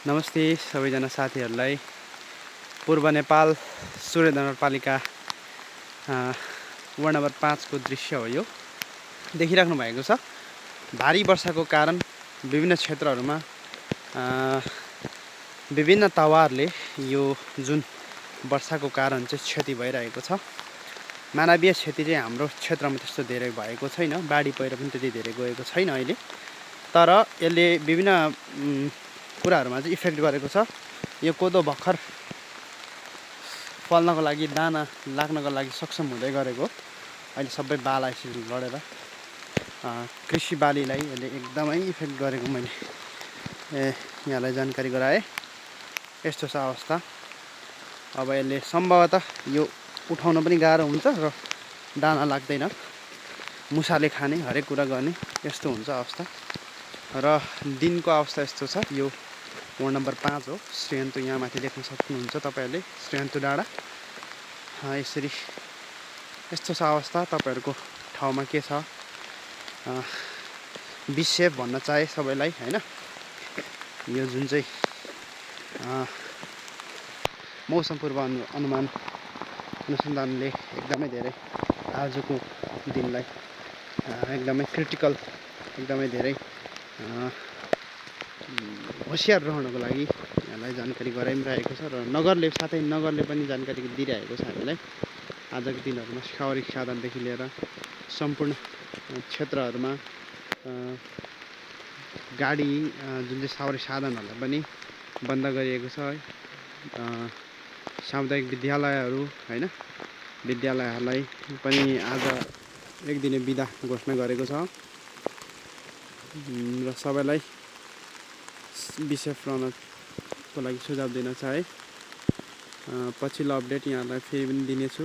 नमस्ते सबैजना साथीहरूलाई। पूर्व नेपाल सूर्य नगरपालिका वार्ड नम्बर 5 को दृश्य हो यो। देखिराख्नु भएको छ, भारी वर्षाको कारण विभिन्न क्षेत्रहरूमा विभिन्न तवारले यो जुन वर्षाको कारण चाहिँ क्षति भइरहेको छ। मानवीय क्षति चाहिँ हाम्रो क्षेत्रमा त्यस्तो धेरै भएको छैन, बाढी पहिरो पनि त्यति धेरै गएको छैन अहिले, तर यसले विभिन्न कुराहरूमा चाहिँ इफेक्ट गरेको छ। यो कोदो भर्खर फल्नको लागि, दाना लाग्नको लागि सक्षम हुँदै गरेको, अहिले सबै बाला यसरी लडेर कृषि बालीलाई यसले एकदमै इफेक्ट गरेको मैले यहाँलाई जानकारी गराएँ। यस्तो छ अवस्था। अब यसले सम्भवतः यो उठाउन पनि गाह्रो हुन्छ र दाना लाग्दैन, मुसाले खाने, हरेक कुरा गर्ने, यस्तो हुन्छ अवस्था। र दिनको अवस्था यस्तो छ। यो वार्ड नम्बर 5 हो, श्रीयन्तु, यहाँ माथि देख्न सक्नुहुन्छ तपाईँहरूले, श्रीयन्तु डाँडा। यसरी यस्तो छ अवस्था। तपाईँहरूको ठाउँमा के छ विषय भन्न चाहे सबैलाई, हैन। यो जुन चाहिँ मौसम पूर्व अनुमान अनुसन्धानले एकदमै धेरै आजको दिनलाई एकदमै क्रिटिकल, एकदमै धेरै होसियार रहनको लागि यहाँलाई जानकारी गराइरहेको छ। र साथै नगरले पनि जानकारी दिइरहेको छ हामीलाई। आजको दिनहरूमा सावरिक साधनदेखि लिएर सम्पूर्ण क्षेत्रहरूमा गाडी जुन चाहिँ सावरिक साधनहरूलाई पनि बन्द गरिएको छ। सामुदायिक विद्यालयहरू, हैन, विद्यालयहरूलाई पनि आज एक दिने बिदा घोषणा गरेको छ। र सबैलाई विसेफ रहनको लागि सुझाव दिन चाहे। पछिल्लो अपडेट यहाँलाई फेरि पनि दिनेछु।